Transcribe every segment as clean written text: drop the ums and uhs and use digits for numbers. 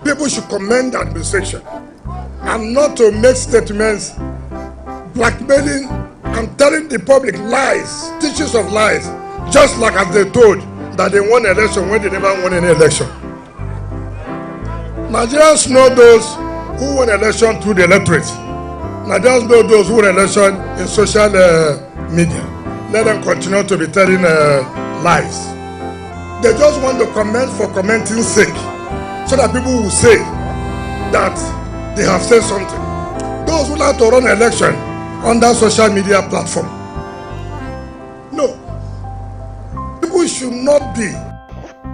People should commend the administration and not to make statements blackmailing and telling the public lies, teachings of lies, just like as they told that they won election when they never won any election. Nigerians know those who won election through the electorate. Nigerians know those who won election in social media. Let them continue to be telling lies. They just want to comment for commenting's sake, so that people will say that they have said something. Those who like to run an election on that social media platform, no, people should not be.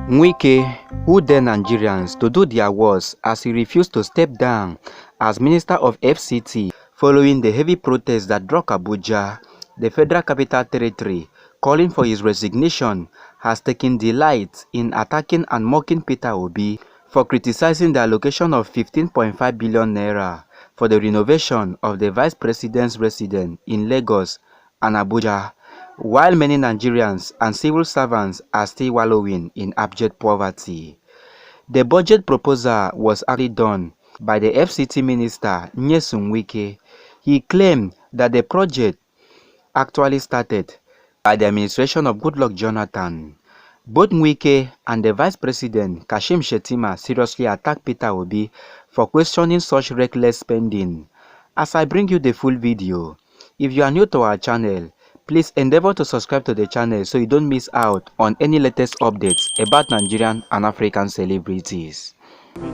Wike, who dared Nigerians to do their worst as he refused to step down as Minister of FCT following the heavy protests that struck Abuja, the Federal Capital Territory, calling for his resignation, has taken delight in attacking and mocking Peter Obi for criticizing the allocation of 15.5 billion naira for the renovation of the Vice President's residence in Lagos and Abuja, while many Nigerians and civil servants are still wallowing in abject poverty. The budget proposal was already done by the FCT Minister Nyesom Wike. He claimed that the project actually started by the administration of Goodluck Jonathan. Both Wike and the Vice President Kashim Shettima seriously attacked Peter Obi for questioning such reckless spending. As I bring you the full video, if you are new to our channel, please endeavor to subscribe to the channel so you don't miss out on any latest updates about Nigerian and African celebrities.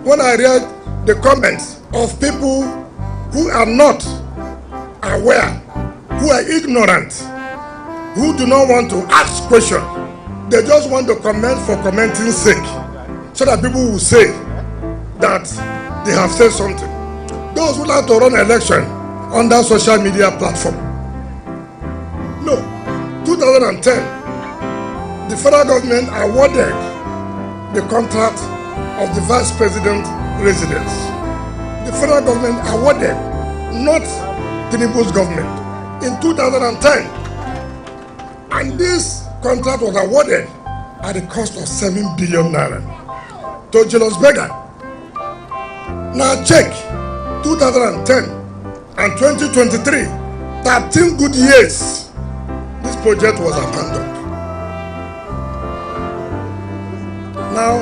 When I read the comments of people who are not aware, who are ignorant, who do not want to ask questions, they just want to comment for commenting's sake, so that people will say that they have said something. Those who like to run an election on that social media platform, no. 2010, the federal government awarded the contract of the Vice President residence. The federal government awarded, not Tinubu's government, in 2010. And this contract was awarded at the cost of 7 billion naira to Julius Berger. Now check 2010 and 2023, 13 good years, this project was abandoned. Now,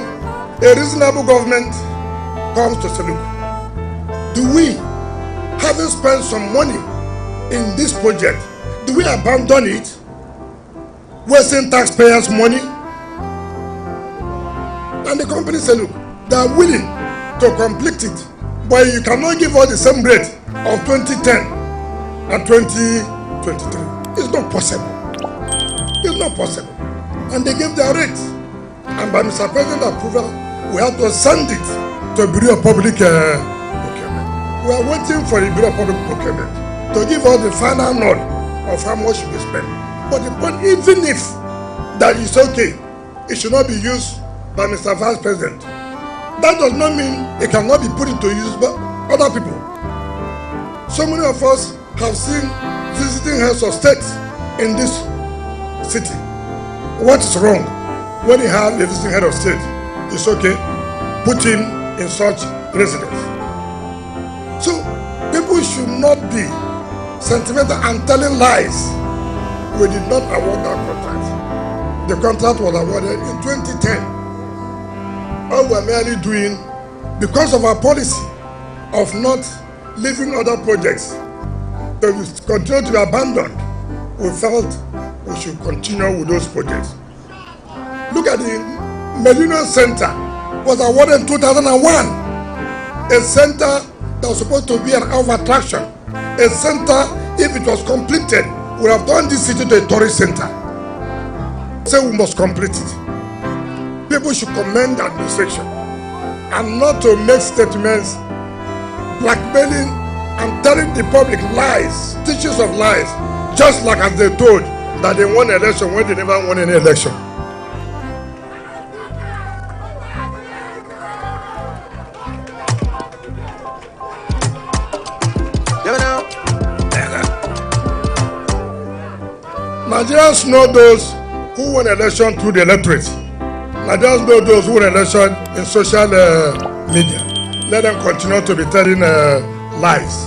a reasonable government comes to say, look, do we, having spent some money in this project, do we abandon it, wasting taxpayers' money? And the company said, look, they are willing to complete it, but you cannot give us the same rate of 2010 and 2023. It's not possible. It's not possible. And they gave their rate. And by Mr. President approval, we have to send it to Bureau of Public Procurement. We are waiting for the Bureau of Public Procurement to give us the final nod of how much should be spent. But the point, even if that is okay, it should not be used by Mr. Vice President. That does not mean it cannot be put into use by other people. So many of us have seen visiting heads of states in this city. What is wrong when you have a visiting head of state? It's okay, put him in such residence. So people should not be sentimental and telling lies. We did not award that contract. The contract was awarded in 2010. All we are merely doing, because of our policy of not leaving other projects that will continue to be abandoned, we felt we should continue with those projects. Look at the Millennium Center, was awarded in 2001. A center that was supposed to be an attraction. A center, if it was completed, would have turned this city to a tourist center. So we must complete it. People should commend the administration and not to make statements blackmailing and telling the public lies, teachings of lies, just like as they told that they won election when they never won any election. Nigerians know those who won election through the electorate. Nigerians know those who won election in social media. Let them continue to be telling lies.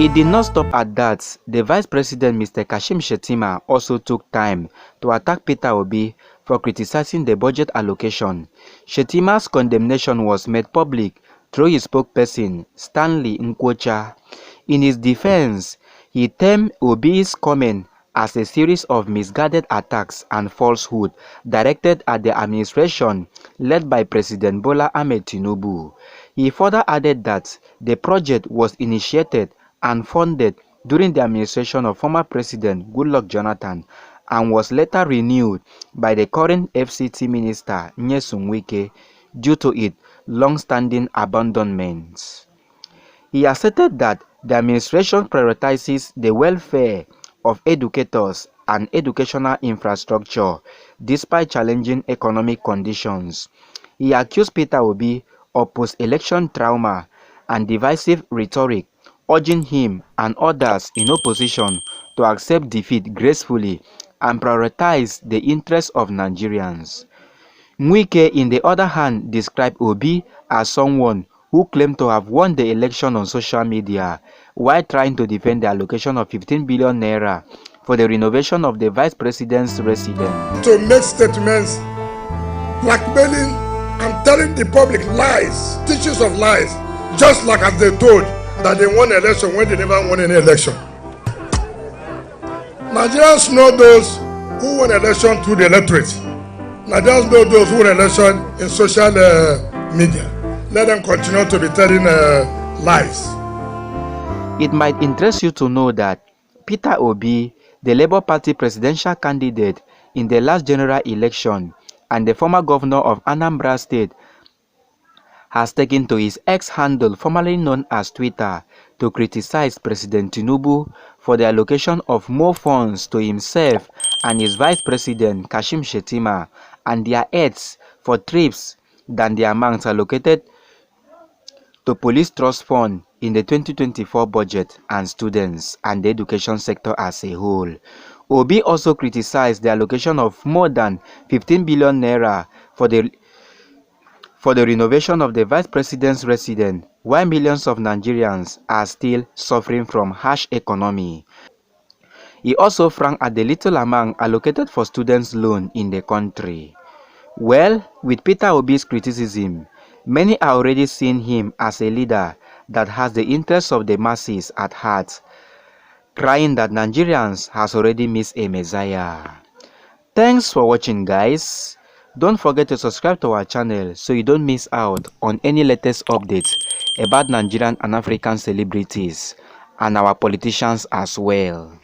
It did not stop at that. The Vice President, Mr. Kashim Shettima, also took time to attack Peter Obi for criticizing the budget allocation. Shettima's condemnation was made public through his spokesperson, Stanley Nkwocha. In his defense, he termed Obi's comment as a series of misguided attacks and falsehood directed at the administration led by President Bola Ahmed Tinubu. He further added that the project was initiated and funded during the administration of former President Goodluck Jonathan and was later renewed by the current FCT Minister Nyesom Wike due to its long-standing abandonment. He asserted that the administration prioritizes the welfare of educators and educational infrastructure despite challenging economic conditions. He accused Peter Obi of post-election trauma and divisive rhetoric, urging him and others in opposition to accept defeat gracefully and prioritize the interests of Nigerians. Wike, in the other hand, described Obi as someone who claimed to have won the election on social media while trying to defend the allocation of 15 billion naira for the renovation of the vice president's residence. To make statements, blackmailing and telling the public lies, teachings of lies, just like as they told that they won election when they never won any election. Nigerians know those who won election through the electorate. Nigerians know those who won election in social media. Let them continue to be telling lies. It might interest you to know that Peter Obi, the Labour Party presidential candidate in the last general election and the former governor of Anambra State, has taken to his X handle, formerly known as Twitter, to criticize President Tinubu for the allocation of more funds to himself and his vice president Kashim Shettima and their aides for trips than the amounts allocated to police trust fund in the 2024 budget and students and the education sector as a whole. Obi also criticized the allocation of more than 15 billion naira for the renovation of the vice president's residence, while millions of Nigerians are still suffering from harsh economy. He also frowned at the little amount allocated for students' loan in the country. Well, with Peter Obi's criticism, many are already seeing him as a leader that has the interests of the masses at heart, crying that Nigerians has already missed a messiah. Thanks for watching, guys. Don't forget to subscribe to our channel so you don't miss out on any latest updates about Nigerian and African celebrities and our politicians as well.